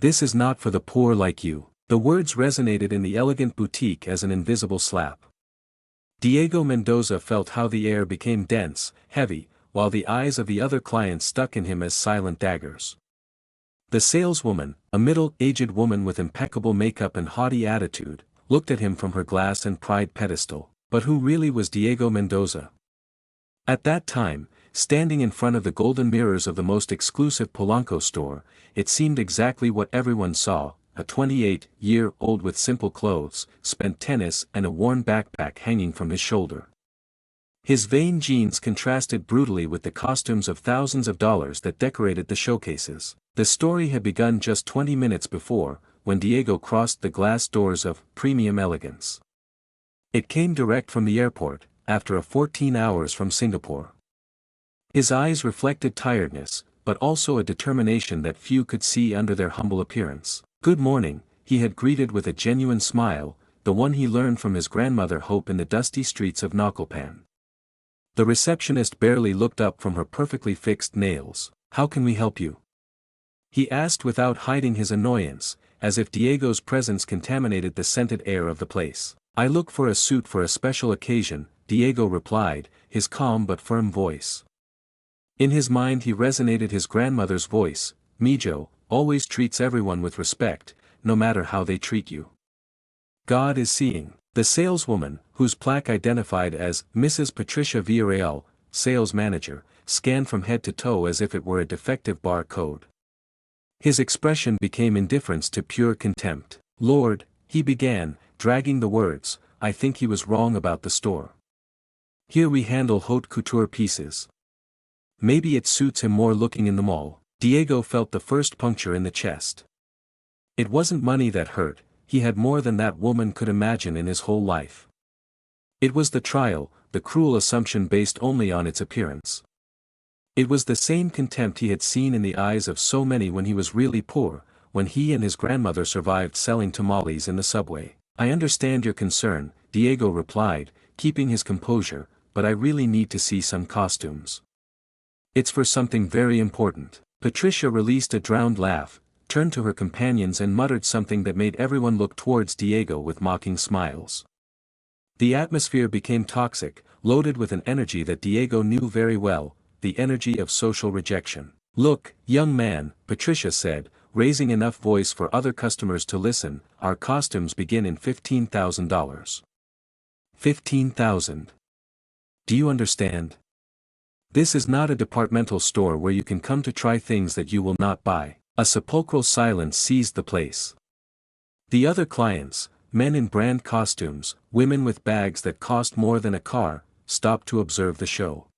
This is not for the poor like you. The words resonated in the elegant boutique as an invisible slap. Diego Mendoza felt how the air became dense, heavy, while the eyes of the other clients stuck in him as silent daggers. The saleswoman, a middle-aged woman with impeccable makeup and haughty attitude, looked at him from her glass and pride pedestal. But who really was Diego Mendoza? At that time, standing in front of the golden mirrors of the most exclusive Polanco store, it seemed exactly what everyone saw: a 28-year-old with simple clothes, spent tennis and a worn backpack hanging from his shoulder. His vain jeans contrasted brutally with the costumes of thousands of dollars that decorated the showcases. The story had begun just 20 minutes before, when Diego crossed the glass doors of premium elegance. It came direct from the airport, after a 14 hours from Singapore. His eyes reflected tiredness, but also a determination that few could see under their humble appearance. "Good morning," he had greeted with a genuine smile, the one he learned from his grandmother Hope in the dusty streets of Naucalpan. The receptionist barely looked up from her perfectly fixed nails. "How can we help you?" he asked without hiding his annoyance, as if Diego's presence contaminated the scented air of the place. "I look for a suit for a special occasion," Diego replied, his calm but firm voice. In his mind he resonated his grandmother's voice: "Mijo always treats everyone with respect, no matter how they treat you. God is seeing." The saleswoman, whose plaque identified as Mrs. Patricia Villarreal, sales manager, scanned from head to toe as if it were a defective bar code. His expression became indifference to pure contempt. "Lord," he began, dragging the words, "I think he was wrong about the store. Here we handle haute couture pieces. Maybe it suits him more looking in the mall." Diego felt the first puncture in the chest. It wasn't money that hurt, he had more than that woman could imagine in his whole life. It was the trial, the cruel assumption based only on its appearance. It was the same contempt he had seen in the eyes of so many when he was really poor, when he and his grandmother survived selling tamales in the subway. "I understand your concern," Diego replied, keeping his composure, "but I really need to see some costumes. It's for something very important." Patricia released a drowned laugh, turned to her companions and muttered something that made everyone look towards Diego with mocking smiles. The atmosphere became toxic, loaded with an energy that Diego knew very well, the energy of social rejection. "Look, young man," Patricia said, raising enough voice for other customers to listen, "our costumes begin in $15,000. 15,000. Do you understand? This is not a departmental store where you can come to try things that you will not buy." A sepulchral silence seized the place. The other clients, men in brand costumes, women with bags that cost more than a car, stopped to observe the show.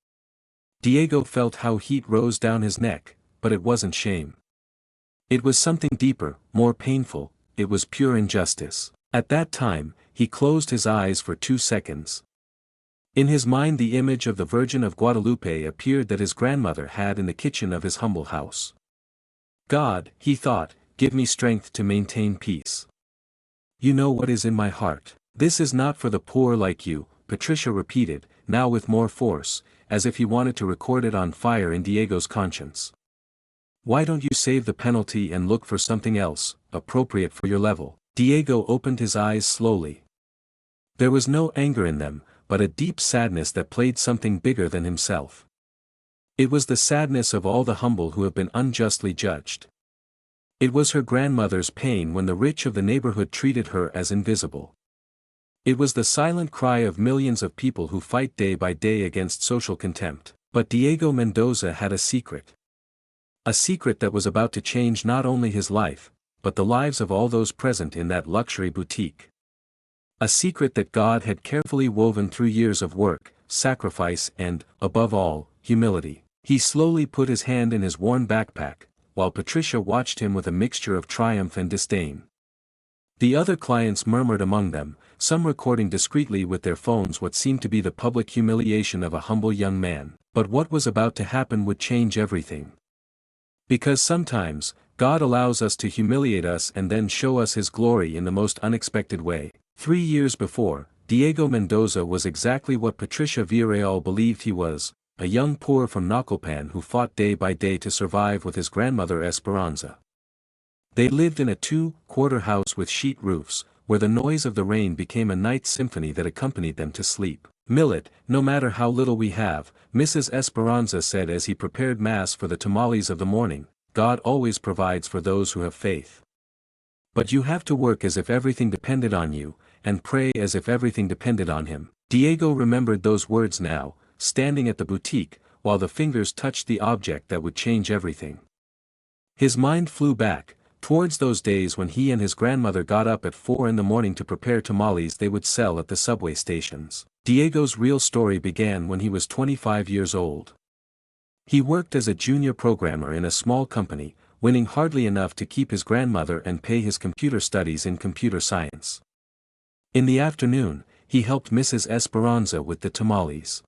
Diego felt how heat rose down his neck, but it wasn't shame. It was something deeper, more painful. It was pure injustice. At that time, he closed his eyes for 2 seconds. In his mind the image of the Virgin of Guadalupe appeared that his grandmother had in the kitchen of his humble house. "God," he thought, "give me strength to maintain peace. You know what is in my heart." "This is not for the poor like you," Patricia repeated, now with more force, as if he wanted to record it on fire in Diego's conscience. "Why don't you save the penalty and look for something else, appropriate for your level?" Diego opened his eyes slowly. There was no anger in them, but a deep sadness that played something bigger than himself. It was the sadness of all the humble who have been unjustly judged. It was her grandmother's pain when the rich of the neighborhood treated her as invisible. It was the silent cry of millions of people who fight day by day against social contempt. But Diego Mendoza had a secret. A secret that was about to change not only his life, but the lives of all those present in that luxury boutique. A secret that God had carefully woven through years of work, sacrifice and, above all, humility. He slowly put his hand in his worn backpack, while Patricia watched him with a mixture of triumph and disdain. The other clients murmured among them, some recording discreetly with their phones what seemed to be the public humiliation of a humble young man. But what was about to happen would change everything. Because sometimes, God allows us to humiliate us and then show us His glory in the most unexpected way. 3 years before, Diego Mendoza was exactly what Patricia Villarreal believed he was, a young poor from Naucalpan who fought day by day to survive with his grandmother Esperanza. They lived in a two-quarter house with sheet roofs, where the noise of the rain became a night symphony that accompanied them to sleep. "Millet, no matter how little we have," Mrs. Esperanza said as he prepared mass for the tamales of the morning, "God always provides for those who have faith. But you have to work as if everything depended on you, and pray as if everything depended on him." Diego remembered those words now, standing at the boutique, while the fingers touched the object that would change everything. His mind flew back, towards those days when he and his grandmother got up at 4 in the morning to prepare tamales they would sell at the subway stations. Diego's real story began when he was 25 years old. He worked as a junior programmer in a small company, winning hardly enough to keep his grandmother and pay his computer studies in computer science. In the afternoon, he helped Mrs. Esperanza with the tamales.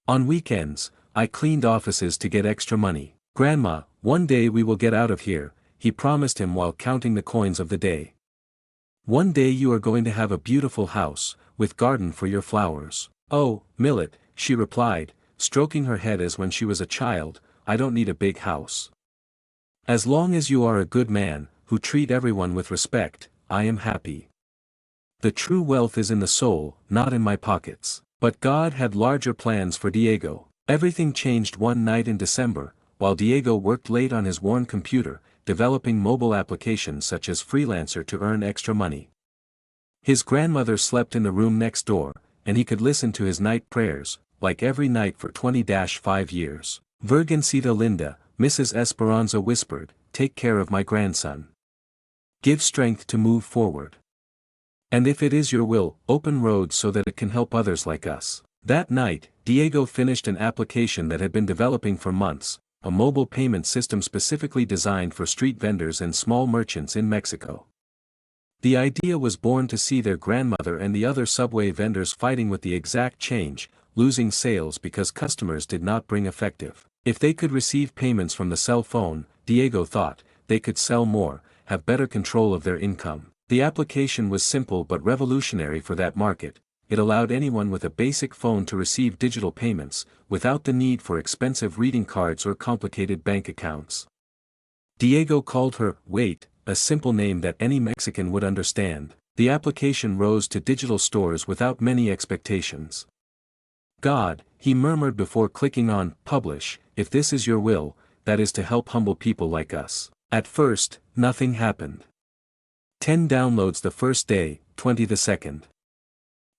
"On weekends, I cleaned offices to get extra money. Grandma, one day we will get out of here," he promised him while counting the coins of the day. "One day you are going to have a beautiful house, with garden for your flowers." "Oh, Millet," she replied, stroking her head as when she was a child, "I don't need a big house. As long as you are a good man, who treat everyone with respect, I am happy. The true wealth is in the soul, not in my pockets." But God had larger plans for Diego. Everything changed one night in December, while Diego worked late on his worn computer, developing mobile applications such as Freelancer to earn extra money. His grandmother slept in the room next door, and he could listen to his night prayers, like every night for 20-5 years. "Virgencita Linda," Mrs. Esperanza whispered, "take care of my grandson. Give strength to move forward. And if it is your will, open roads so that it can help others like us." That night, Diego finished an application that had been developing for months, a mobile payment system specifically designed for street vendors and small merchants in Mexico. The idea was born to see their grandmother and the other subway vendors fighting with the exact change, losing sales because customers did not bring effective. If they could receive payments from the cell phone, Diego thought, they could sell more, have better control of their income. The application was simple but revolutionary for that market. It allowed anyone with a basic phone to receive digital payments, without the need for expensive reading cards or complicated bank accounts. Diego called her Wait, a simple name that any Mexican would understand. The application rose to digital stores without many expectations. "God," he murmured before clicking on Publish, "if this is your will, that is to help humble people like us." At first, nothing happened. 10 downloads the first day, 20 the second.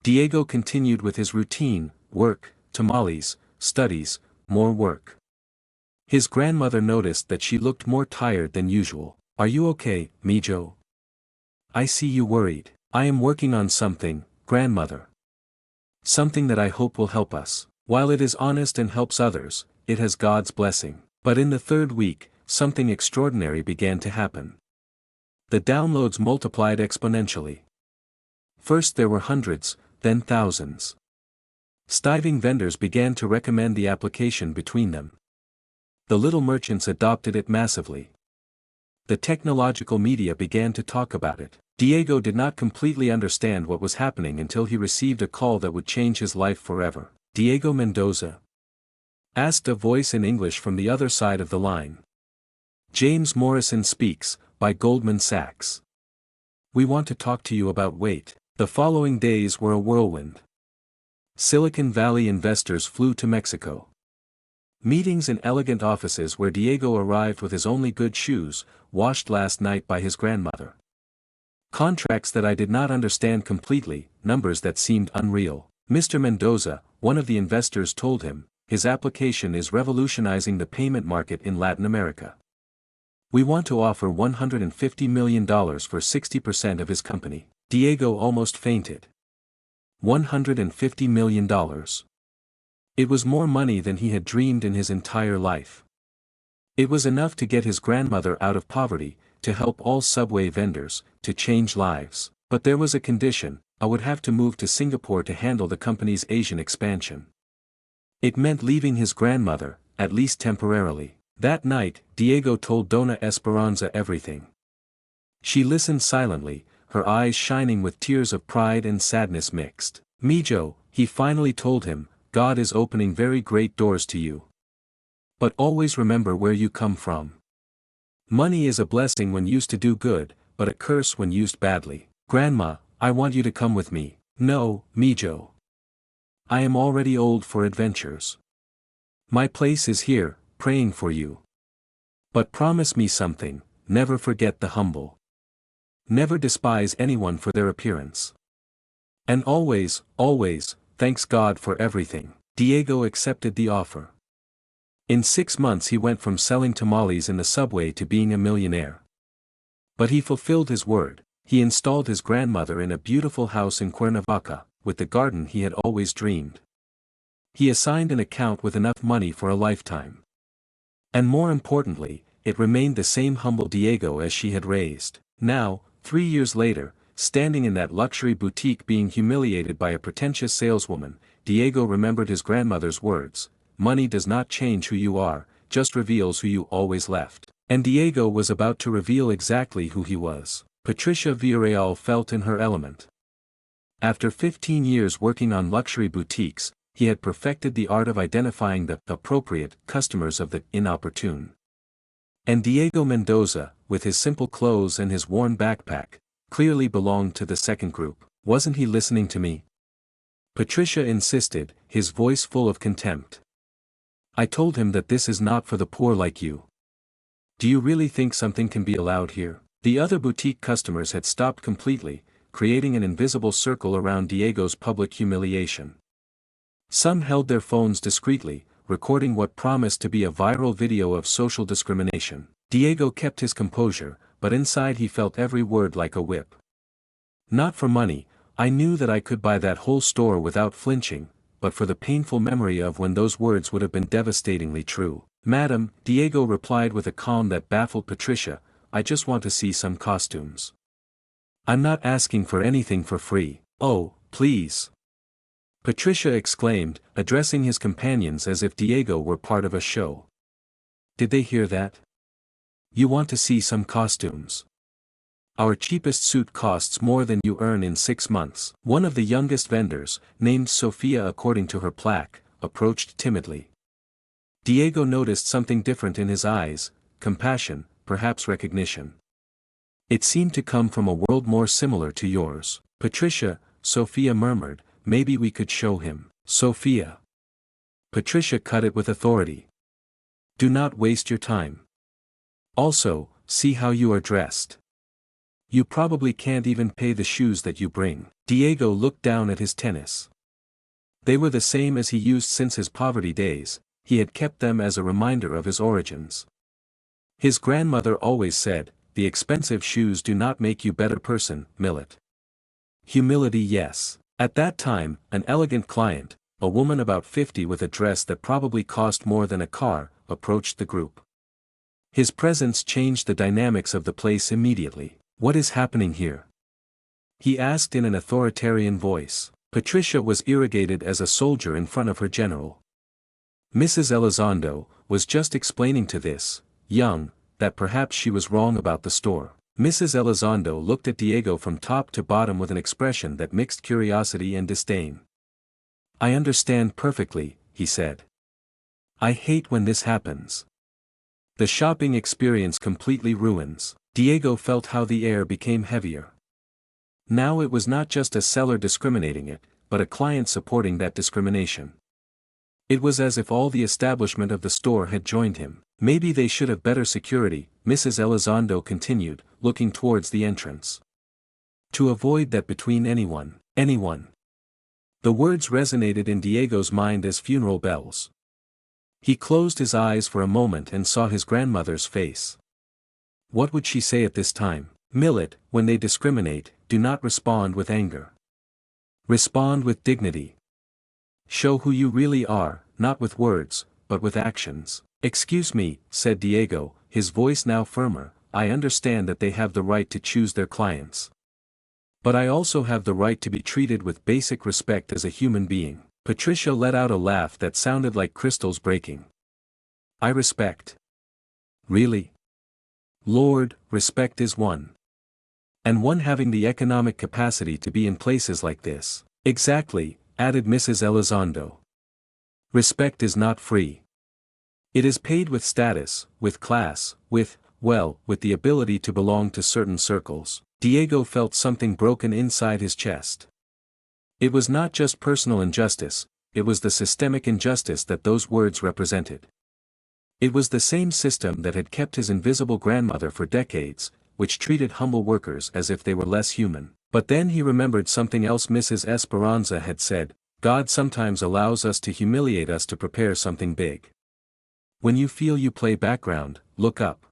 Diego continued with his routine, work, tamales, studies, more work. His grandmother noticed that she looked more tired than usual. "Are you okay, Mijo? I see you worried." "I am working on something, grandmother. Something that I hope will help us. While it is honest and helps others, it has God's blessing." But in the third week, something extraordinary began to happen. The downloads multiplied exponentially. First there were hundreds, then thousands. Starving vendors began to recommend the application between them. The little merchants adopted it massively. The technological media began to talk about it. Diego did not completely understand what was happening until he received a call that would change his life forever. "Diego Mendoza?" asked a voice in English from the other side of the line. "James Morrison speaks, by Goldman Sachs. We want to talk to you about Wait." The following days were a whirlwind. Silicon Valley investors flew to Mexico. Meetings in elegant offices where Diego arrived with his only good shoes, washed last night by his grandmother. Contracts that I did not understand completely, numbers that seemed unreal. Mr. Mendoza, one of the investors told him, his application is revolutionizing the payment market in Latin America. We want to offer $150 million for 60% of his company. Diego almost fainted. $150 million. It was more money than he had dreamed in his entire life. It was enough to get his grandmother out of poverty, to help all subway vendors, to change lives. But there was a condition: I would have to move to Singapore to handle the company's Asian expansion. It meant leaving his grandmother, at least temporarily. That night, Diego told Dona Esperanza everything. She listened silently, her eyes shining with tears of pride and sadness mixed. "Mijo," he finally told him, "God is opening very great doors to you. But always remember where you come from. Money is a blessing when used to do good, but a curse when used badly. Grandma, I want you to come with me. No, Mijo. I am already old for adventures. My place is here, praying for you. But promise me something, never forget the humble. Never despise anyone for their appearance. And always, always, thanks God for everything. Diego accepted the offer. In 6 months he went from selling tamales in the subway to being a millionaire. But he fulfilled his word. He installed his grandmother in a beautiful house in Cuernavaca, with the garden he had always dreamed. He assigned an account with enough money for a lifetime. And more importantly, it remained the same humble Diego as she had raised. Now, 3 years later, standing in that luxury boutique being humiliated by a pretentious saleswoman, Diego remembered his grandmother's words, "Money does not change who you are, just reveals who you always left." And Diego was about to reveal exactly who he was. Patricia Villarreal felt in her element. After 15 years working on luxury boutiques, he had perfected the art of identifying the appropriate customers of the inopportune. And Diego Mendoza, with his simple clothes and his worn backpack, clearly belonged to the second group. Wasn't he listening to me? Patricia insisted, his voice full of contempt. I told him that this is not for the poor like you. Do you really think something can be allowed here? The other boutique customers had stopped completely, creating an invisible circle around Diego's public humiliation. Some held their phones discreetly, recording what promised to be a viral video of social discrimination. Diego kept his composure, but inside he felt every word like a whip. Not for money, I knew that I could buy that whole store without flinching, but for the painful memory of when those words would have been devastatingly true. Madam, Diego replied with a calm that baffled Patricia, I just want to see some costumes. I'm not asking for anything for free. Oh, please. Patricia exclaimed, addressing his companions as if Diego were part of a show. Did they hear that? You want to see some costumes? Our cheapest suit costs more than you earn in 6 months. One of the youngest vendors, named Sophia according to her plaque, approached timidly. Diego noticed something different in his eyes, compassion, perhaps recognition. It seemed to come from a world more similar to yours. Patricia, Sophia murmured, maybe we could show him. Sophia. Patricia cut it with authority. Do not waste your time. Also, see how you are dressed. You probably can't even pay the shoes that you bring. Diego looked down at his tennis. They were the same as he used since his poverty days, he had kept them as a reminder of his origins. His grandmother always said, the expensive shoes do not make you better person, Millet. Humility yes. At that time, an elegant client, a woman about 50 with a dress that probably cost more than a car, approached the group. His presence changed the dynamics of the place immediately. What is happening here? He asked in an authoritarian voice. Patricia was irritated as a soldier in front of her general. Mrs. Elizondo was just explaining to this, young, that perhaps she was wrong about the store. Mrs. Elizondo looked at Diego from top to bottom with an expression that mixed curiosity and disdain. I understand perfectly, he said. I hate when this happens. The shopping experience completely ruins. Diego felt how the air became heavier. Now it was not just a seller discriminating it, but a client supporting that discrimination. It was as if all the establishment of the store had joined him. Maybe they should have better security, Mrs. Elizondo continued, looking towards the entrance. To avoid that between anyone. The words resonated in Diego's mind as funeral bells. He closed his eyes for a moment and saw his grandmother's face. What would she say at this time? Millet, when they discriminate, do not respond with anger. Respond with dignity. Show who you really are, not with words, but with actions. Excuse me, said Diego, his voice now firmer, I understand that they have the right to choose their clients. But I also have the right to be treated with basic respect as a human being. Patricia let out a laugh that sounded like crystals breaking. I respect. Really? Lord, respect is one. And one having the economic capacity to be in places like this. Exactly, added Mrs. Elizondo. Respect is not free. It is paid with status, with class, with well, with the ability to belong to certain circles. Diego felt something broken inside his chest. It was not just personal injustice, it was the systemic injustice that those words represented. It was the same system that had kept his invisible grandmother for decades, which treated humble workers as if they were less human. But then he remembered something else Mrs. Esperanza had said: God sometimes allows us to humiliate us to prepare something big. When you feel you play background, look up.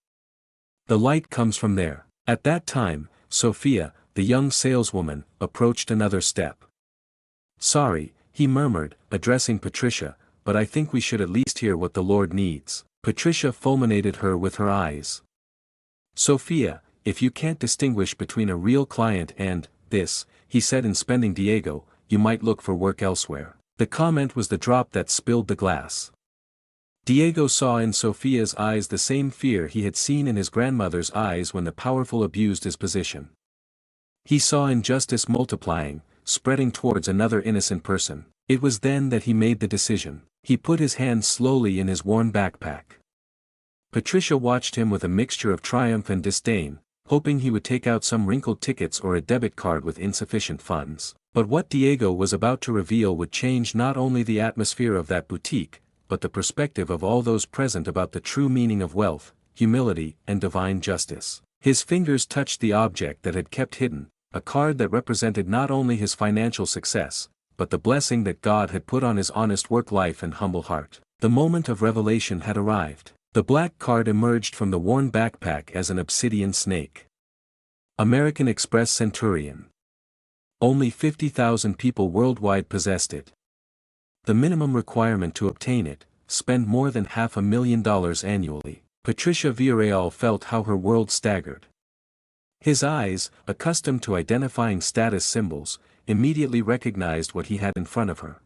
The light comes from there. At that time, Sophia, the young saleswoman, approached another step. Sorry, he murmured, addressing Patricia, but I think we should at least hear what the Lord needs. Patricia fulminated her with her eyes. Sophia, if you can't distinguish between a real client and this, he said in spending Diego, you might look for work elsewhere. The comment was the drop that spilled the glass. Diego saw in Sophia's eyes the same fear he had seen in his grandmother's eyes when the powerful abused his position. He saw injustice multiplying, spreading towards another innocent person. It was then that he made the decision. He put his hand slowly in his worn backpack. Patricia watched him with a mixture of triumph and disdain, hoping he would take out some wrinkled tickets or a debit card with insufficient funds. But what Diego was about to reveal would change not only the atmosphere of that boutique, but the perspective of all those present about the true meaning of wealth, humility, and divine justice. His fingers touched the object that had kept hidden, a card that represented not only his financial success, but the blessing that God had put on his honest work life and humble heart. The moment of revelation had arrived. The black card emerged from the worn backpack as an obsidian snake. American Express Centurion. Only 50,000 people worldwide possessed it. The minimum requirement to obtain it: spend more than $500,000 annually. Patricia Villarreal felt how her world staggered. His eyes, accustomed to identifying status symbols, immediately recognized what he had in front of her.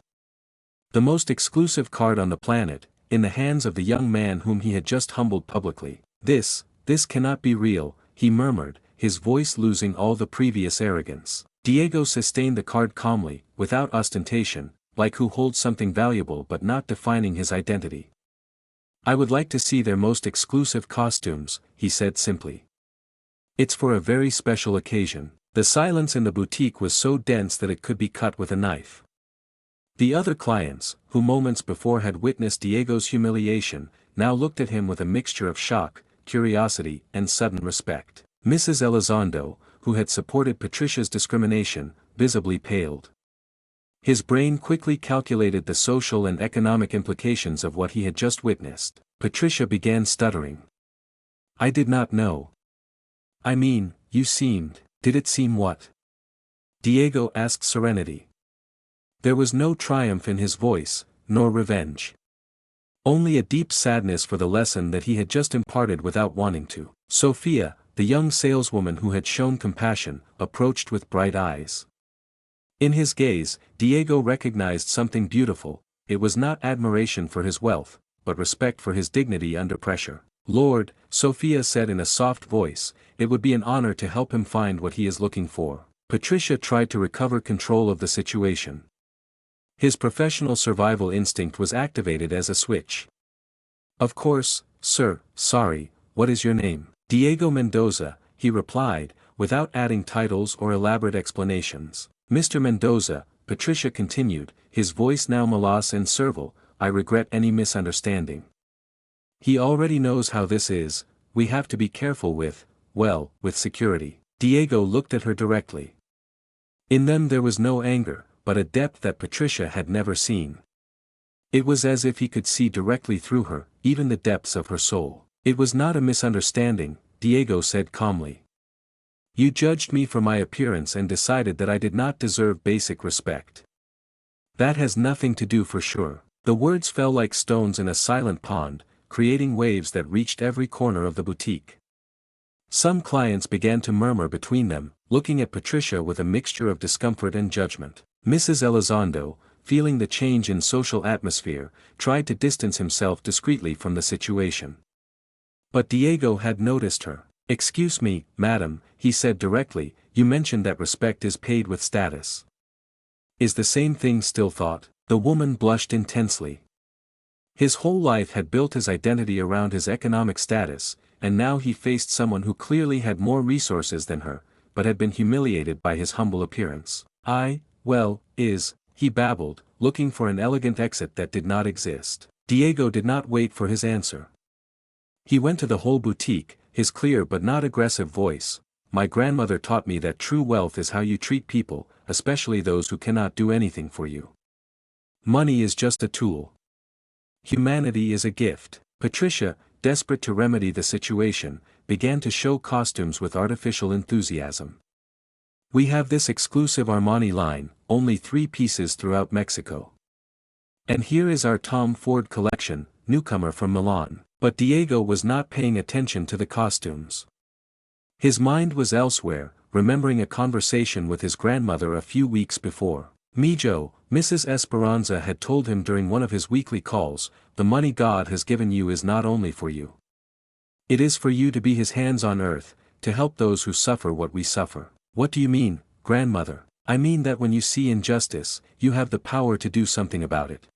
The most exclusive card on the planet, in the hands of the young man whom he had just humbled publicly. This cannot be real, he murmured, his voice losing all the previous arrogance. Diego sustained the card calmly, without ostentation, like who holds something valuable but not defining his identity. I would like to see their most exclusive costumes, he said simply. It's for a very special occasion. The silence in the boutique was so dense that it could be cut with a knife. The other clients, who moments before had witnessed Diego's humiliation, now looked at him with a mixture of shock, curiosity, and sudden respect. Mrs. Elizondo, who had supported Patricia's discrimination, visibly paled. His brain quickly calculated the social and economic implications of what he had just witnessed. Patricia began stuttering. I did not know. I mean, you seemed. Did it seem what? Diego asked serenity. There was no triumph in his voice, nor revenge. Only a deep sadness for the lesson that he had just imparted without wanting to. Sophia, the young saleswoman who had shown compassion, approached with bright eyes. In his gaze, Diego recognized something beautiful. It was not admiration for his wealth, but respect for his dignity under pressure. Lord, Sophia said in a soft voice, it would be an honor to help him find what he is looking for. Patricia tried to recover control of the situation. His professional survival instinct was activated as a switch. Of course, sir, sorry, what is your name? Diego Mendoza, he replied, without adding titles or elaborate explanations. Mr. Mendoza, Patricia continued, his voice now meloss and servile, I regret any misunderstanding. He already knows how this is, we have to be careful with security. Diego looked at her directly. In them there was no anger, but a depth that Patricia had never seen. It was as if he could see directly through her, even the depths of her soul. It was not a misunderstanding, Diego said calmly. You judged me for my appearance and decided that I did not deserve basic respect. That has nothing to do for sure. The words fell like stones in a silent pond, creating waves that reached every corner of the boutique. Some clients began to murmur between them, looking at Patricia with a mixture of discomfort and judgment. Mrs. Elizondo, feeling the change in social atmosphere, tried to distance himself discreetly from the situation. But Diego had noticed her. Excuse me, madam, he said directly, you mentioned that respect is paid with status. Is the same thing still thought? The woman blushed intensely. His whole life had built his identity around his economic status, and now he faced someone who clearly had more resources than her, but had been humiliated by his humble appearance. He babbled, looking for an elegant exit that did not exist. Diego did not wait for his answer. He went to the whole boutique, his clear but not aggressive voice. My grandmother taught me that true wealth is how you treat people, especially those who cannot do anything for you. Money is just a tool. Humanity is a gift. Patricia, desperate to remedy the situation, began to show costumes with artificial enthusiasm. We have this exclusive Armani line, only 3 pieces throughout Mexico. And here is our Tom Ford collection, newcomer from Milan. But Diego was not paying attention to the costumes. His mind was elsewhere, remembering a conversation with his grandmother a few weeks before. Mijo, Mrs. Esperanza had told him during one of his weekly calls, the money God has given you is not only for you. It is for you to be his hands on earth, to help those who suffer what we suffer. What do you mean, grandmother? I mean that when you see injustice, you have the power to do something about it.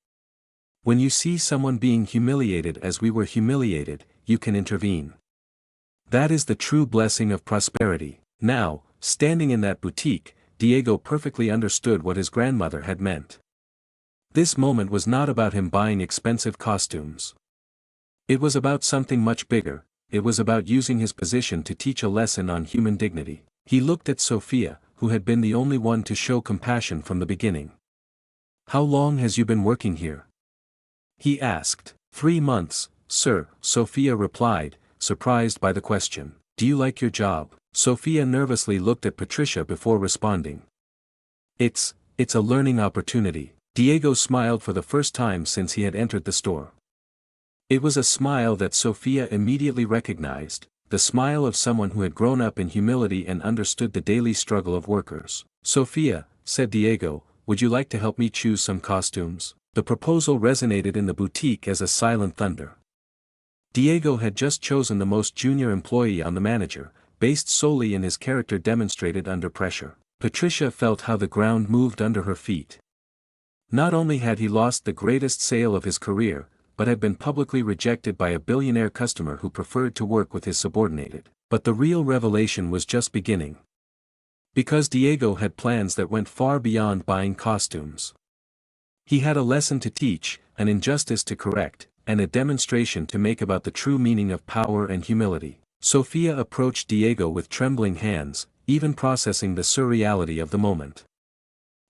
When you see someone being humiliated as we were humiliated, you can intervene. That is the true blessing of prosperity. Now, standing in that boutique, Diego perfectly understood what his grandmother had meant. This moment was not about him buying expensive costumes. It was about something much bigger. It was about using his position to teach a lesson on human dignity. He looked at Sophia, who had been the only one to show compassion from the beginning. How long has you been working here? He asked. 3 months, sir, Sophia replied, surprised by the question. Do you like your job? Sophia nervously looked at Patricia before responding. It's a learning opportunity. Diego smiled for the first time since he had entered the store. It was a smile that Sophia immediately recognized, the smile of someone who had grown up in humility and understood the daily struggle of workers. Sophia, said Diego, would you like to help me choose some costumes? The proposal resonated in the boutique as a silent thunder. Diego had just chosen the most junior employee on the manager, based solely in his character demonstrated under pressure. Patricia felt how the ground moved under her feet. Not only had he lost the greatest sale of his career, but had been publicly rejected by a billionaire customer who preferred to work with his subordinated. But the real revelation was just beginning. Because Diego had plans that went far beyond buying costumes. He had a lesson to teach, an injustice to correct, and a demonstration to make about the true meaning of power and humility. Sophia approached Diego with trembling hands, even processing the surreality of the moment.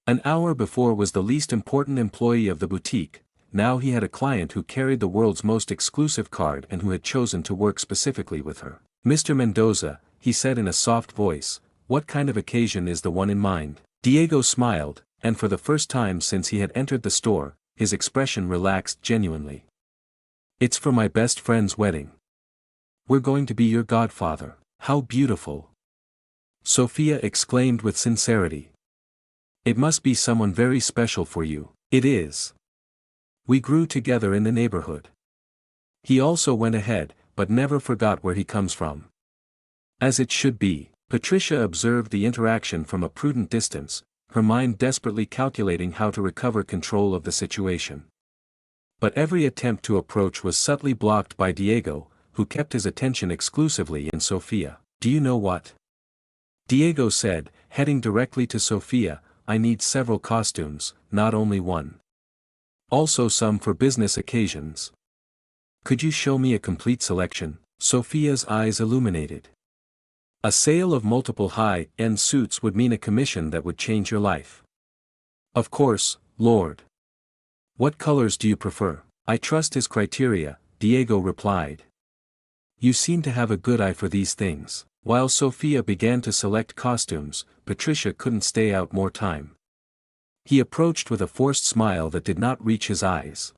An hour before was the least important employee of the boutique, now he had a client who carried the world's most exclusive card and who had chosen to work specifically with her. Mr. Mendoza, he said in a soft voice, what kind of occasion is the one in mind? Diego smiled, and for the first time since he had entered the store, his expression relaxed genuinely. It's for my best friend's wedding. We're going to be your godfather. How beautiful! Sophia exclaimed with sincerity. It must be someone very special for you. It is. We grew together in the neighborhood. He also went ahead, but never forgot where he comes from. As it should be. Patricia observed the interaction from a prudent distance, her mind desperately calculating how to recover control of the situation. But every attempt to approach was subtly blocked by Diego, who kept his attention exclusively in Sophia. Do you know what? Diego said, heading directly to Sophia, I need several costumes, not only one. Also some for business occasions. Could you show me a complete selection? Sophia's eyes illuminated. A sale of multiple high-end suits would mean a commission that would change your life. Of course, Lord. What colors do you prefer? I trust his criteria, Diego replied. You seem to have a good eye for these things. While Sophia began to select costumes, Patricia couldn't stay out more time. He approached with a forced smile that did not reach his eyes.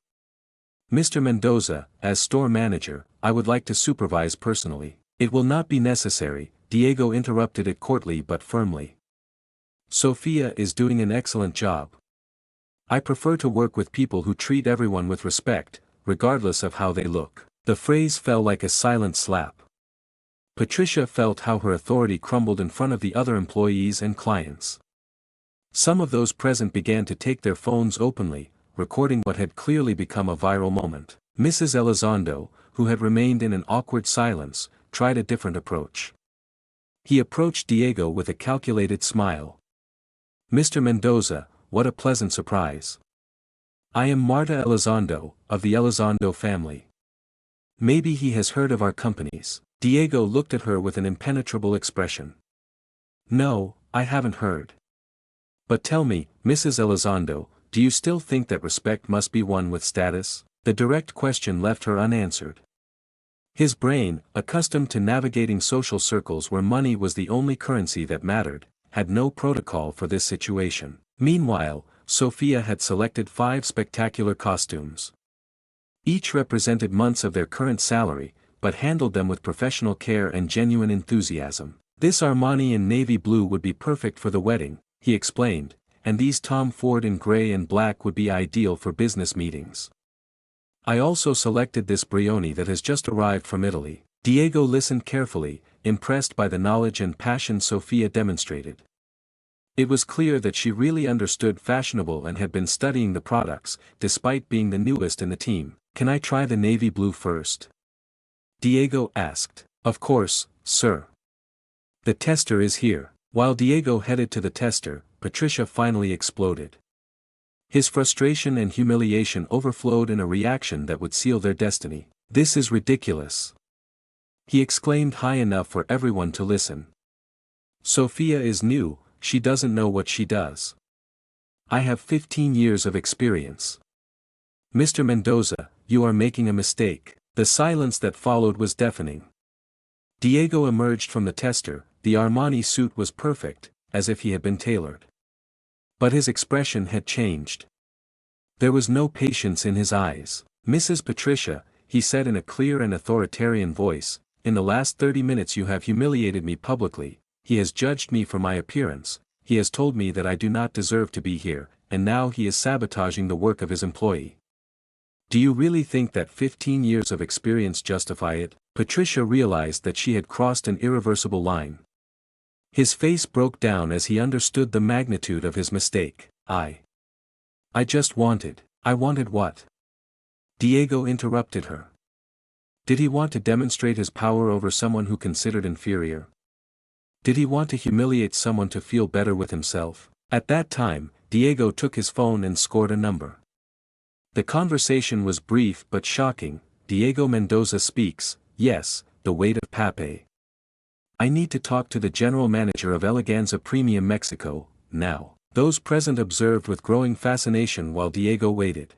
Mr. Mendoza, as store manager, I would like to supervise personally. It will not be necessary, Diego interrupted it courtly but firmly. Sophia is doing an excellent job. I prefer to work with people who treat everyone with respect, regardless of how they look. The phrase fell like a silent slap. Patricia felt how her authority crumbled in front of the other employees and clients. Some of those present began to take their phones openly, recording what had clearly become a viral moment. Mrs. Elizondo, who had remained in an awkward silence, tried a different approach. He approached Diego with a calculated smile. "Mr. Mendoza, what a pleasant surprise. I am Marta Elizondo, of the Elizondo family. Maybe he has heard of our companies." Diego looked at her with an impenetrable expression. "No, I haven't heard. But tell me, Mrs. Elizondo, do you still think that respect must be won with status?" The direct question left her unanswered. His brain, accustomed to navigating social circles where money was the only currency that mattered, had no protocol for this situation. Meanwhile, Sophia had selected 5 spectacular costumes. Each represented months of their current salary, but handled them with professional care and genuine enthusiasm. "This Armani in navy blue would be perfect for the wedding," he explained, "and these Tom Ford in gray and black would be ideal for business meetings. I also selected this Brioni that has just arrived from Italy." Diego listened carefully, impressed by the knowledge and passion Sophia demonstrated. It was clear that she really understood fashionable and had been studying the products, despite being the newest in the team. "Can I try the navy blue first?" Diego asked. "Of course, sir. The tester is here." While Diego headed to the tester, Patricia finally exploded. His frustration and humiliation overflowed in a reaction that would seal their destiny. "This is ridiculous," he exclaimed high enough for everyone to listen. "Sophia is new, she doesn't know what she does. I have 15 years of experience. Mr. Mendoza, you are making a mistake." The silence that followed was deafening. Diego emerged from the tester. The Armani suit was perfect, as if he had been tailored. But his expression had changed. There was no patience in his eyes. "Mrs. Patricia," he said in a clear and authoritarian voice, "in the last 30 minutes you have humiliated me publicly. He has judged me for my appearance, he has told me that I do not deserve to be here, and now he is sabotaging the work of his employee. Do you really think that 15 years of experience justify it?" Patricia realized that she had crossed an irreversible line. His face broke down as he understood the magnitude of his mistake. I wanted what?" Diego interrupted her. Did he want to demonstrate his power over someone who considered inferior? Did he want to humiliate someone to feel better with himself? At that time, Diego took his phone and scored a number. The conversation was brief but shocking. "Diego Mendoza speaks, yes, the weight of Pape. I need to talk to the general manager of Eleganza Premium Mexico, now." Those present observed with growing fascination while Diego waited.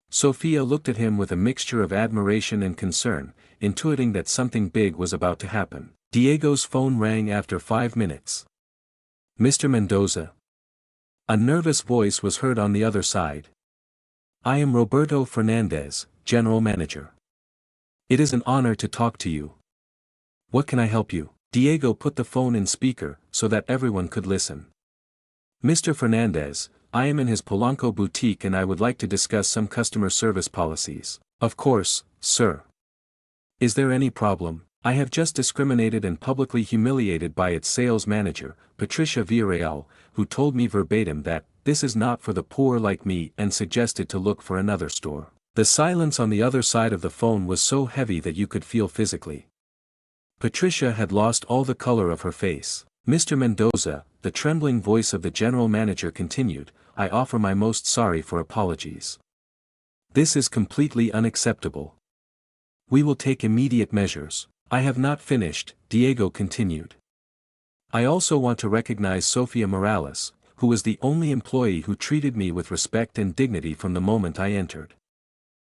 Sophia looked at him with a mixture of admiration and concern, intuiting that something big was about to happen. Diego's phone rang after 5 minutes. "Mr. Mendoza?" A nervous voice was heard on the other side. "I am Roberto Fernandez, General Manager. It is an honor to talk to you. What can I help you?" Diego put the phone in speaker, so that everyone could listen. "Mr. Fernandez, I am in his Polanco boutique and I would like to discuss some customer service policies." "Of course, sir. Is there any problem?" "I have just discriminated and publicly humiliated by its sales manager, Patricia Villarreal, who told me verbatim that, this is not for the poor like me, and suggested to look for another store." The silence on the other side of the phone was so heavy that you could feel physically. Patricia had lost all the color of her face. "Mr. Mendoza," the trembling voice of the general manager continued, "I offer my most sorry for apologies. This is completely unacceptable. We will take immediate measures." "I have not finished," Diego continued. "I also want to recognize Sofia Morales, who was the only employee who treated me with respect and dignity from the moment I entered.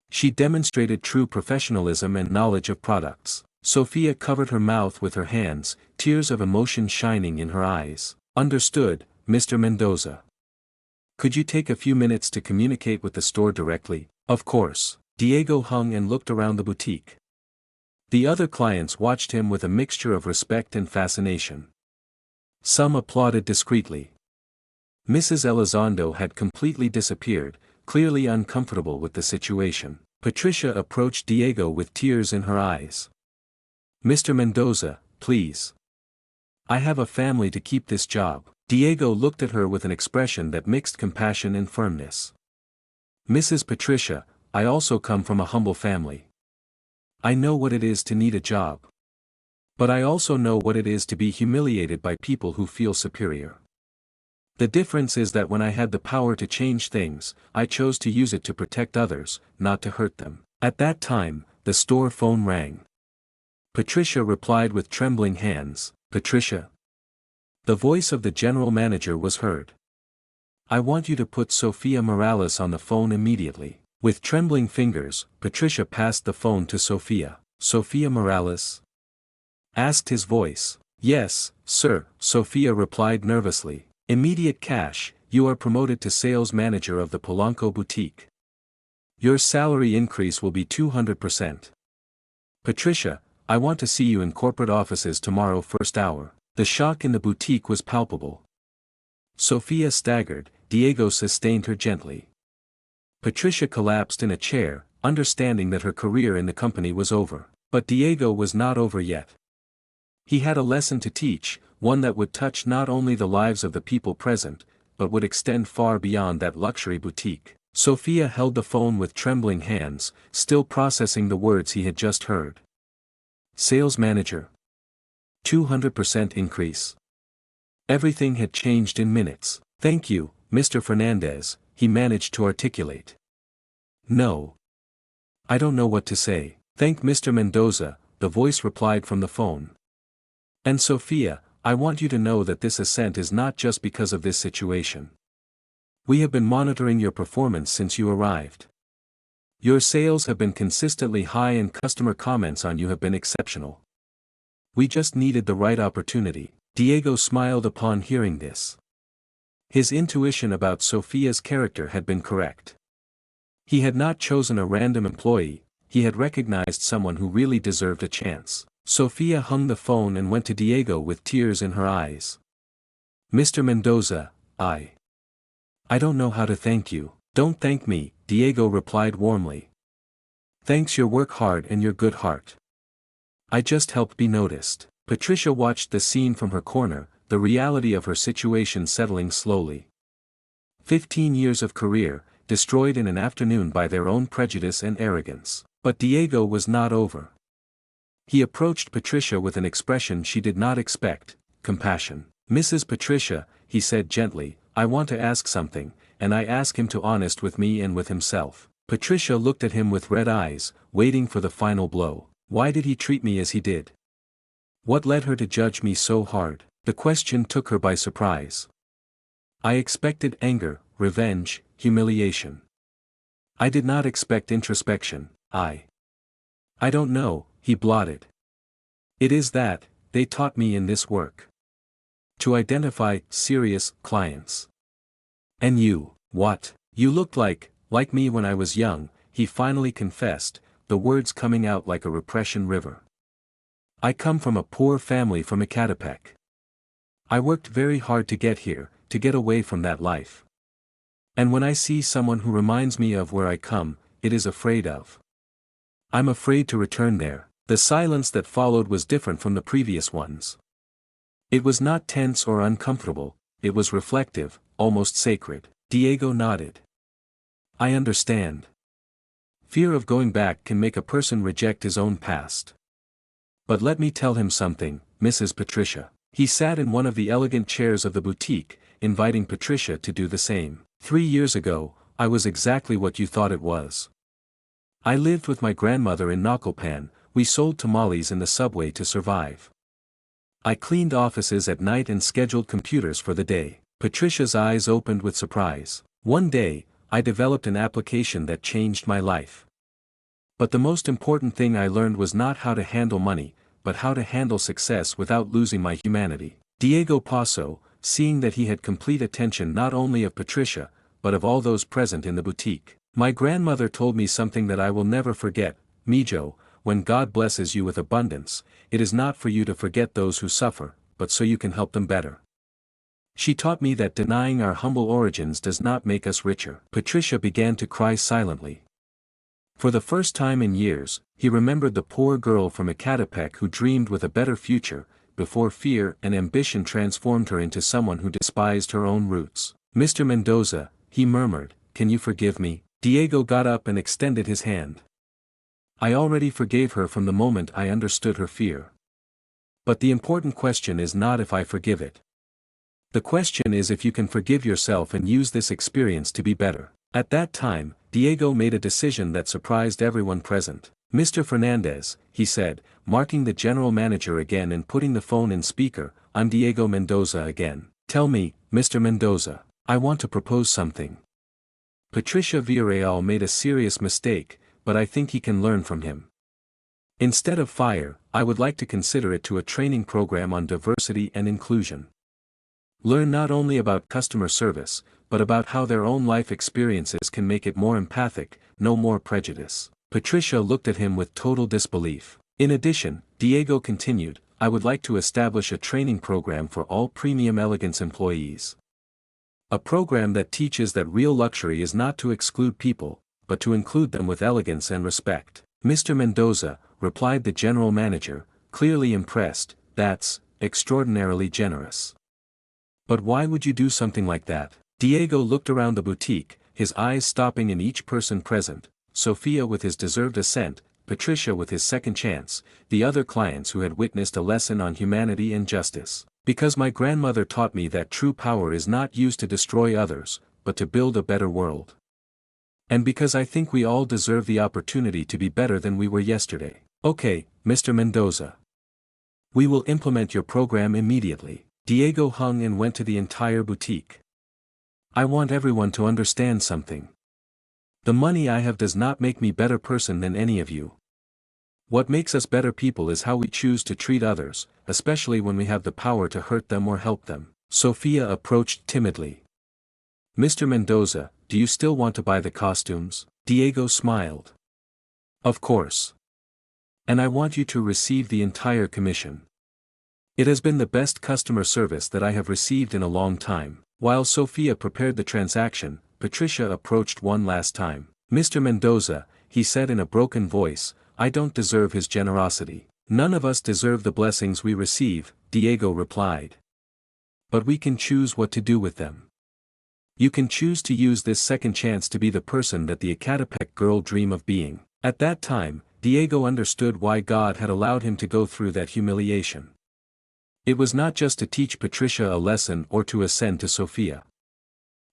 She demonstrated true professionalism and knowledge of products." Sophia covered her mouth with her hands, tears of emotion shining in her eyes. "Understood, Mr. Mendoza. Could you take a few minutes to communicate with the store directly?" "Of course." Diego hung and looked around the boutique. The other clients watched him with a mixture of respect and fascination. Some applauded discreetly. Mrs. Elizondo had completely disappeared, clearly uncomfortable with the situation. Patricia approached Diego with tears in her eyes. "Mr. Mendoza, please. I have a family to keep this job." Diego looked at her with an expression that mixed compassion and firmness. "Mrs. Patricia, I also come from a humble family. I know what it is to need a job. But I also know what it is to be humiliated by people who feel superior. The difference is that when I had the power to change things, I chose to use it to protect others, not to hurt them. At that time, the store phone rang. Patricia replied with trembling hands, "Patricia." The voice of the general manager was heard. "I want you to put Sofia Morales on the phone immediately." With trembling fingers, Patricia passed the phone to Sofia. "Sofia Morales?" asked his voice. "Yes, sir," Sofia replied nervously. "Immediate cash, you are promoted to sales manager of the Polanco boutique. Your salary increase will be 200%. Patricia, I want to see you in corporate offices tomorrow first hour." The shock in the boutique was palpable. Sofia staggered, Diego sustained her gently. Patricia collapsed in a chair, understanding that her career in the company was over. But Diego was not over yet. He had a lesson to teach, one that would touch not only the lives of the people present, but would extend far beyond that luxury boutique. Sofia held the phone with trembling hands, still processing the words he had just heard. Sales manager. 200% increase. Everything had changed in minutes. "Thank you, Mr. Fernandez," he managed to articulate. "No. I don't know what to say." "Thank Mr. Mendoza," the voice replied from the phone. "And Sofia, I want you to know that this ascent is not just because of this situation. We have been monitoring your performance since you arrived. Your sales have been consistently high and customer comments on you have been exceptional. We just needed the right opportunity." Diego smiled upon hearing this. His intuition about Sofia's character had been correct. He had not chosen a random employee, he had recognized someone who really deserved a chance. Sofia hung the phone and went to Diego with tears in her eyes. "Mr. Mendoza, I don't know how to thank you." "Don't thank me," Diego replied warmly. "Thanks your work hard and your good heart. I just helped be noticed." Patricia watched the scene from her corner, the reality of her situation settling slowly. 15 years of career, destroyed in an afternoon by their own prejudice and arrogance. But Diego was not over. He approached Patricia with an expression she did not expect, compassion. "Mrs. Patricia," he said gently, "I want to ask something, and I ask him to be honest with me and with himself." Patricia looked at him with red eyes, waiting for the final blow. Why did he treat me as he did? What led her to judge me so hard? The question took her by surprise. I expected anger, revenge, humiliation. I did not expect introspection. I don't know, he blotted. It is that, they taught me in this work. To identify serious clients. And you, what? You looked like me when I was young, he finally confessed, the words coming out like a repression river. I come from a poor family from Ecatepec. I worked very hard to get here, to get away from that life. And when I see someone who reminds me of where I come, it is afraid of. I'm afraid to return there. The silence that followed was different from the previous ones. It was not tense or uncomfortable, it was reflective, almost sacred. Diego nodded. I understand. Fear of going back can make a person reject his own past. But let me tell him something, Mrs. Patricia. He sat in one of the elegant chairs of the boutique, inviting Patricia to do the same. 3 years ago, I was exactly what you thought it was. I lived with my grandmother in Naucalpan, we sold tamales in the subway to survive. I cleaned offices at night and scheduled computers for the day. Patricia's eyes opened with surprise. One day, I developed an application that changed my life. But the most important thing I learned was not how to handle money, but how to handle success without losing my humanity. Diego Paso, seeing that he had complete attention not only of Patricia, but of all those present in the boutique. My grandmother told me something that I will never forget, Mijo, when God blesses you with abundance, it is not for you to forget those who suffer, but so you can help them better. She taught me that denying our humble origins does not make us richer. Patricia began to cry silently. For the first time in years, he remembered the poor girl from Ecatepec who dreamed with a better future, before fear and ambition transformed her into someone who despised her own roots. Mr. Mendoza, he murmured, can you forgive me? Diego got up and extended his hand. I already forgave her from the moment I understood her fear. But the important question is not if I forgive it. The question is if you can forgive yourself and use this experience to be better. At that time, Diego made a decision that surprised everyone present. Mr. Fernandez, he said, marking the general manager again and putting the phone in speaker, I'm Diego Mendoza again. Tell me, Mr. Mendoza, I want to propose something. Patricia Villarreal made a serious mistake, but I think he can learn from him. Instead of fire, I would like to consider it to a training program on diversity and inclusion. Learn not only about customer service, but about how their own life experiences can make it more empathic, no more prejudice. Patricia looked at him with total disbelief. In addition, Diego continued, I would like to establish a training program for all premium elegance employees. A program that teaches that real luxury is not to exclude people, but to include them with elegance and respect. Mr. Mendoza, replied the general manager, clearly impressed, that's extraordinarily generous. But why would you do something like that? Diego looked around the boutique, his eyes stopping in each person present, Sophia with his deserved assent, Patricia with his second chance, the other clients who had witnessed a lesson on humanity and justice. Because my grandmother taught me that true power is not used to destroy others, but to build a better world. And because I think we all deserve the opportunity to be better than we were yesterday. Okay, Mr. Mendoza. We will implement your program immediately. Diego hung and went to the entire boutique. I want everyone to understand something. The money I have does not make me better person than any of you. What makes us better people is how we choose to treat others, especially when we have the power to hurt them or help them. Sophia approached timidly. Mr. Mendoza, do you still want to buy the costumes? Diego smiled. Of course. And I want you to receive the entire commission. It has been the best customer service that I have received in a long time. While Sophia prepared the transaction, Patricia approached one last time. Mr. Mendoza, he said in a broken voice, I don't deserve his generosity. None of us deserve the blessings we receive, Diego replied. But we can choose what to do with them. You can choose to use this second chance to be the person that the Ecatepec girl dream of being. At that time, Diego understood why God had allowed him to go through that humiliation. It was not just to teach Patricia a lesson or to ascend to Sophia.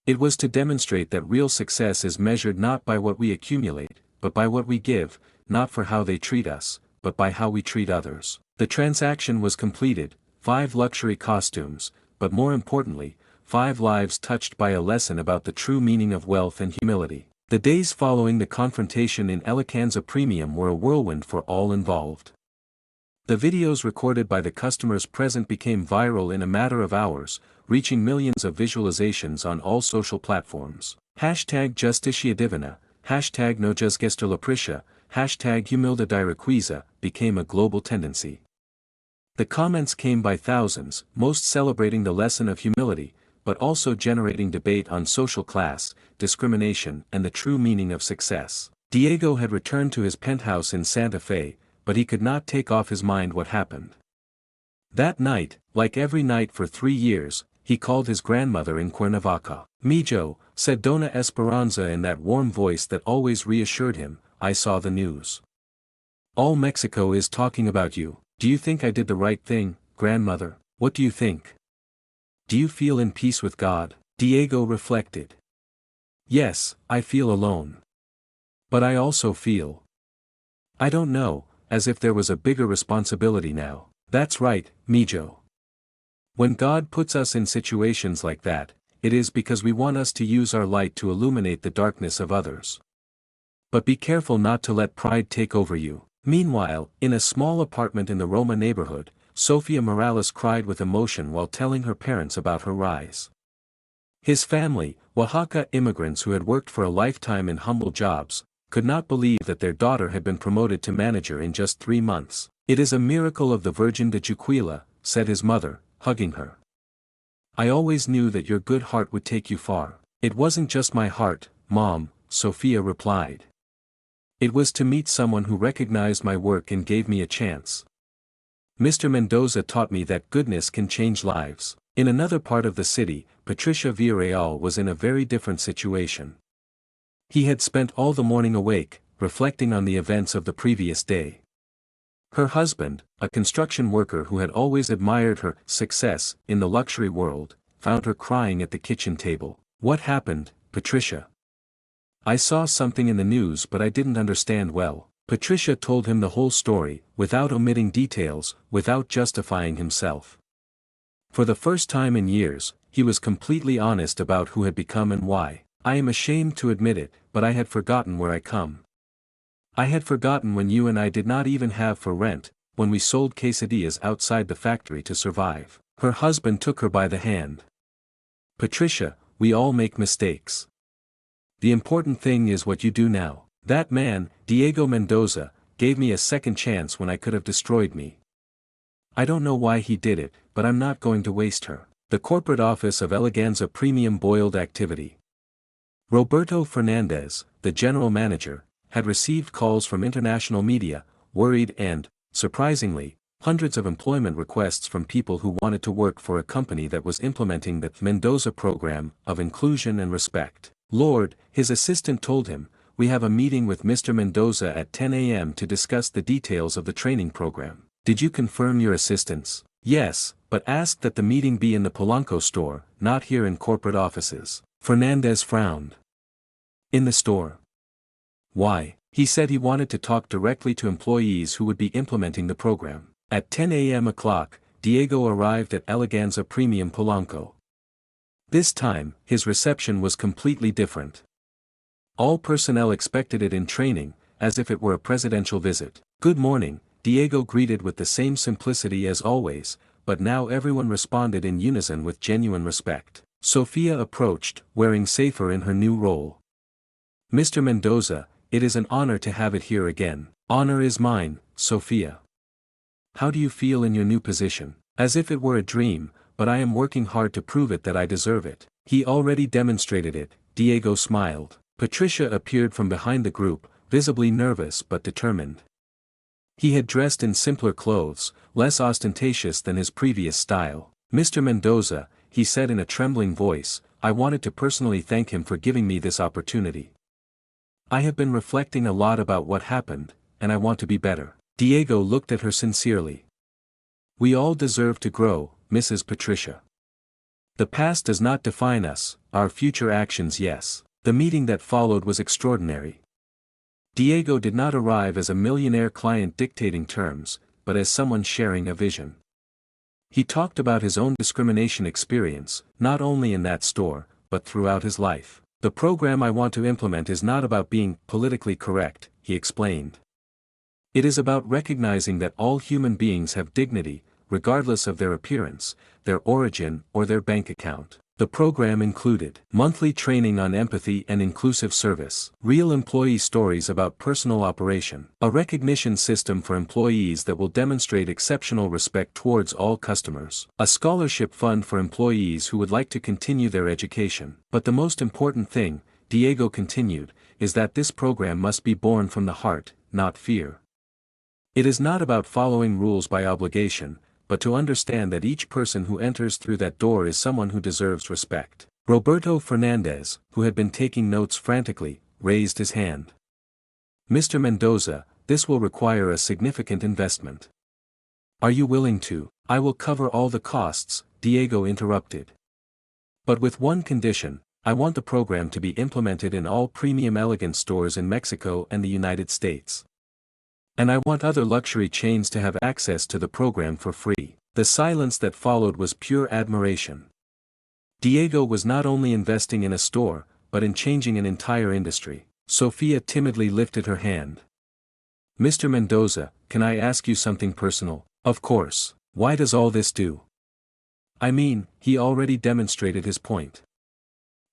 It was to demonstrate that real success is measured not by what we accumulate, but by what we give, not for how they treat us, but by how we treat others. The transaction was completed, 5 luxury costumes, but more importantly, 5 lives touched by a lesson about the true meaning of wealth and humility. The days following the confrontation in Eleganza Premium were a whirlwind for all involved. The videos recorded by the customers present became viral in a matter of hours, reaching millions of visualizations on all social platforms. Hashtag Justicia Divina, hashtag No Juzguesto La Prisha, hashtag Humilde Direquiza became a global tendency. The comments came by thousands, most celebrating the lesson of humility, but also generating debate on social class, discrimination and the true meaning of success. Diego had returned to his penthouse in Santa Fe, but he could not take off his mind what happened. That night, like every night for 3 years, he called his grandmother in Cuernavaca. Mijo, said Dona Esperanza in that warm voice that always reassured him, I saw the news. All Mexico is talking about you. Do you think I did the right thing, grandmother? What do you think? Do you feel in peace with God? Diego reflected. Yes, I feel alone. But I also feel, I don't know, as if there was a bigger responsibility now. That's right, Mijo. When God puts us in situations like that, it is because we want us to use our light to illuminate the darkness of others. But be careful not to let pride take over you. Meanwhile, in a small apartment in the Roma neighborhood, Sofia Morales cried with emotion while telling her parents about her rise. His family, Oaxaca immigrants who had worked for a lifetime in humble jobs, could not believe that their daughter had been promoted to manager in just 3 months. It is a miracle of the Virgin de Juquila, said his mother, hugging her. I always knew that your good heart would take you far. It wasn't just my heart, Mom, Sophia replied. It was to meet someone who recognized my work and gave me a chance. Mr. Mendoza taught me that goodness can change lives. In another part of the city, Patricia Villarreal was in a very different situation. He had spent all the morning awake, reflecting on the events of the previous day. Her husband, a construction worker who had always admired her success in the luxury world, found her crying at the kitchen table. "What happened, Patricia?" "I saw something in the news but I didn't understand well." Patricia told him the whole story, without omitting details, without justifying himself. For the first time in years, he was completely honest about who had become and why. "I am ashamed to admit it, but I had forgotten where I come. I had forgotten when you and I did not even have for rent, when we sold quesadillas outside the factory to survive." Her husband took her by the hand. "Patricia, we all make mistakes. The important thing is what you do now. That man, Diego Mendoza, gave me a second chance when I could have destroyed me. I don't know why he did it, but I'm not going to waste her." The corporate office of Eleganza Premium Boiled Activity. Roberto Fernandez, the general manager, had received calls from international media, worried and, surprisingly, hundreds of employment requests from people who wanted to work for a company that was implementing the Mendoza program of inclusion and respect. "Lord," his assistant told him, "we have a meeting with Mr. Mendoza at 10 a.m. to discuss the details of the training program. Did you confirm your assistance?" "Yes, but asked that the meeting be in the Polanco store, not here in corporate offices." Fernandez frowned. "In the store? Why?" He said he wanted to talk directly to employees who would be implementing the program. At 10 a.m. Diego arrived at Eleganza Premium Polanco. This time, his reception was completely different. All personnel expected it in training, as if it were a presidential visit. "Good morning," Diego greeted with the same simplicity as always, but now everyone responded in unison with genuine respect. Sofia approached, wearing safer in her new role. "Mr. Mendoza, it is an honor to have it here again." "Honor is mine, Sofia. How do you feel in your new position?" "As if it were a dream, but I am working hard to prove it that I deserve it." "He already demonstrated it," Diego smiled. Patricia appeared from behind the group, visibly nervous but determined. He had dressed in simpler clothes, less ostentatious than his previous style. "Mr. Mendoza," he said in a trembling voice, "I wanted to personally thank him for giving me this opportunity. I have been reflecting a lot about what happened, and I want to be better." Diego looked at her sincerely. "We all deserve to grow, Mrs. Patricia. The past does not define us, our future actions yes." The meeting that followed was extraordinary. Diego did not arrive as a millionaire client dictating terms, but as someone sharing a vision. He talked about his own discrimination experience, not only in that store, but throughout his life. "The program I want to implement is not about being politically correct," he explained. "It is about recognizing that all human beings have dignity, regardless of their appearance, their origin or their bank account." The program included monthly training on empathy and inclusive service, real employee stories about personal operation, a recognition system for employees that will demonstrate exceptional respect towards all customers, a scholarship fund for employees who would like to continue their education. "But the most important thing," Diego continued, "is that this program must be born from the heart, not fear. It is not about following rules by obligation, but to understand that each person who enters through that door is someone who deserves respect." Roberto Fernandez, who had been taking notes frantically, raised his hand. "Mr. Mendoza, this will require a significant investment. Are you willing to?" "I will cover all the costs," Diego interrupted. "But with one condition, I want the program to be implemented in all premium elegant stores in Mexico and the United States. And I want other luxury chains to have access to the program for free." The silence that followed was pure admiration. Diego was not only investing in a store, but in changing an entire industry. Sofia timidly lifted her hand. "Mr. Mendoza, can I ask you something personal?" "Of course. Why does all this do?" "I mean, he already demonstrated his point.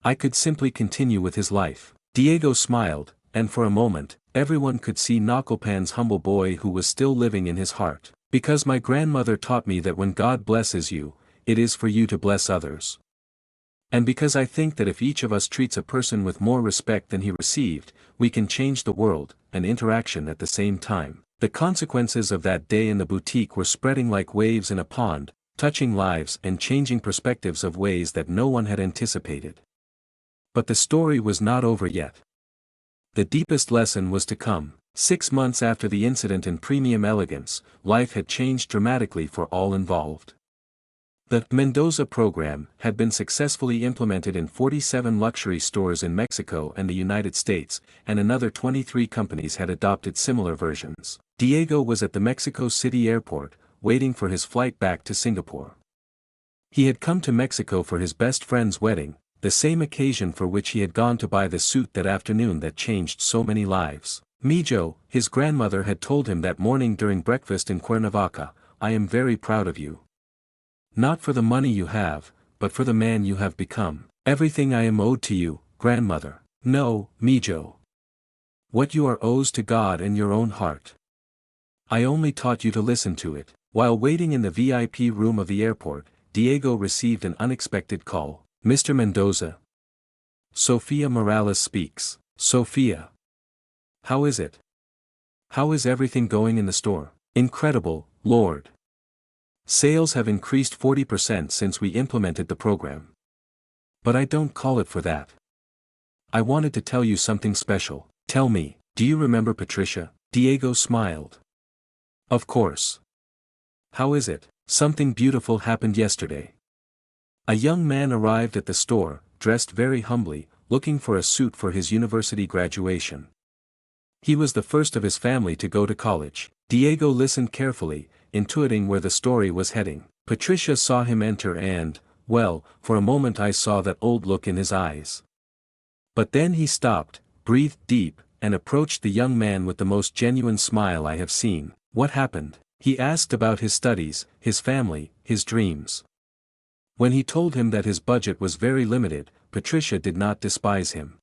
I could simply continue with his life." Diego smiled, and for a moment, everyone could see Nakalpan's humble boy who was still living in his heart. "Because my grandmother taught me that when God blesses you, it is for you to bless others. And because I think that if each of us treats a person with more respect than he received, we can change the world, and interaction at the same time." The consequences of that day in the boutique were spreading like waves in a pond, touching lives and changing perspectives of ways that no one had anticipated. But the story was not over yet. the deepest lesson was to come. 6 months after the incident in Premium Elegance, life had changed dramatically for all involved. The Mendoza program had been successfully implemented in 47 luxury stores in Mexico and the United States, and another 23 companies had adopted similar versions. Diego was at the Mexico City airport, waiting for his flight back to Singapore. He had come to Mexico for his best friend's wedding, the same occasion for which he had gone to buy the suit that afternoon that changed so many lives. Mijo, his grandmother had told him that morning during breakfast in Cuernavaca, "I am very proud of you. Not for the money you have, but for the man you have become. Everything I am owed to you, grandmother." "No, Mijo. What you are owes to God and your own heart. I only taught you to listen to it." While waiting in the VIP room of the airport, Diego received an unexpected call. "Mr. Mendoza. Sofia Morales speaks." "Sofia. How is it? How is everything going in the store?" "Incredible, Lord. Sales have increased 40% since we implemented the program. But I don't call it for that. I wanted to tell you something special." "Tell me, do you remember Patricia?" Diego smiled. "Of course. How is it?" "Something beautiful happened yesterday. A young man arrived at the store, dressed very humbly, looking for a suit for his university graduation. He was the first of his family to go to college." Diego listened carefully, intuiting where the story was heading. "Patricia saw him enter and, well, for a moment I saw that old look in his eyes. But then he stopped, breathed deep, and approached the young man with the most genuine smile I have seen." "What happened?" "He asked about his studies, his family, his dreams. When he told him that his budget was very limited, Patricia did not despise him.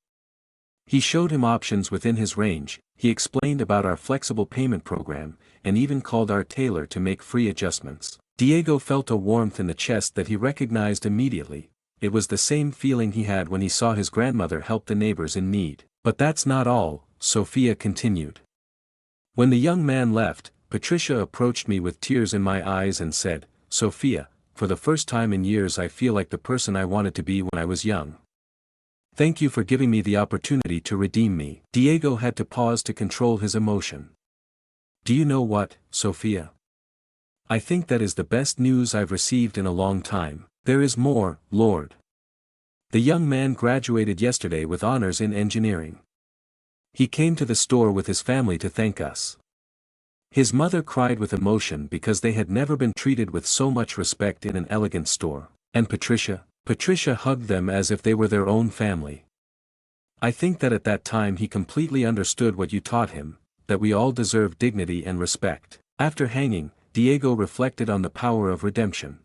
He showed him options within his range, he explained about our flexible payment program, and even called our tailor to make free adjustments." Diego felt a warmth in the chest that he recognized immediately. It was the same feeling he had when he saw his grandmother help the neighbors in need. "But that's not all," Sofia continued. "When the young man left, Patricia approached me with tears in my eyes and said, 'Sofia, for the first time in years I feel like the person I wanted to be when I was young. Thank you for giving me the opportunity to redeem me.'" Diego had to pause to control his emotion. "Do you know what, Sofia? I think that is the best news I've received in a long time. There is more, Lord. The young man graduated yesterday with honors in engineering. He came to the store with his family to thank us. His mother cried with emotion because they had never been treated with so much respect in an elegant store. And Patricia hugged them as if they were their own family. I think that at that time he completely understood what you taught him, that we all deserve dignity and respect." After hanging, Diego reflected on the power of redemption.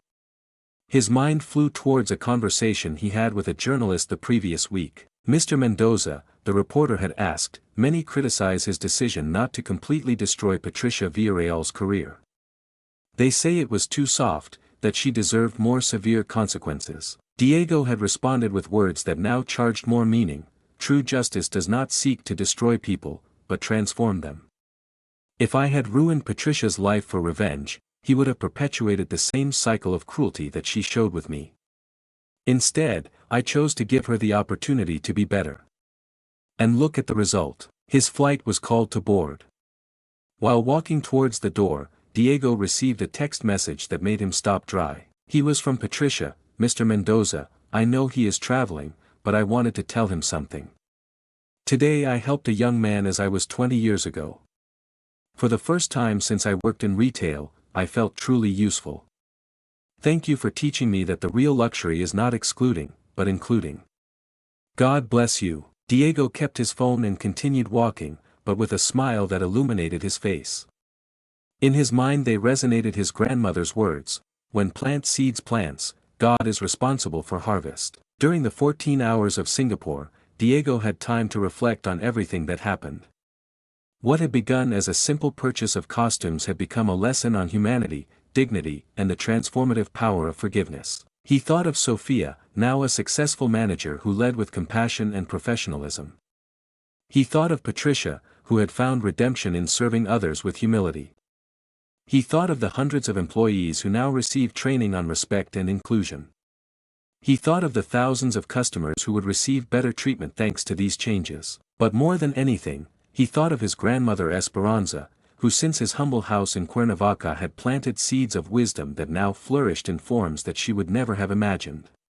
His mind flew towards a conversation he had with a journalist the previous week. "Mr. Mendoza," the reporter had asked, "many criticize his decision not to completely destroy Patricia Villarreal's career. They say it was too soft, that she deserved more severe consequences." Diego had responded with words that now charged more meaning. "True justice does not seek to destroy people, but transform them. If I had ruined Patricia's life for revenge, he would have perpetuated the same cycle of cruelty that she showed with me. Instead, I chose to give her the opportunity to be better. And look at the result." His flight was called to board. While walking towards the door, Diego received a text message that made him stop dry. He was from Patricia. "Mr. Mendoza, I know he is traveling, but I wanted to tell him something. Today I helped a young man as I was 20 years ago. For the first time since I worked in retail, I felt truly useful. Thank you for teaching me that the real luxury is not excluding, but including. God bless you." Diego kept his phone and continued walking, but with a smile that illuminated his face. In his mind they resonated his grandmother's words, "When plant seeds plants, God is responsible for harvest." During the 14 hours of Singapore, Diego had time to reflect on everything that happened. What had begun as a simple purchase of costumes had become a lesson on humanity, dignity, and the transformative power of forgiveness. He thought of Sofia, now a successful manager who led with compassion and professionalism. He thought of Patricia, who had found redemption in serving others with humility. He thought of the hundreds of employees who now receive training on respect and inclusion. He thought of the thousands of customers who would receive better treatment thanks to these changes. But more than anything, he thought of his grandmother Esperanza, who since his humble house in Cuernavaca had planted seeds of wisdom that now flourished in forms that she would never have imagined.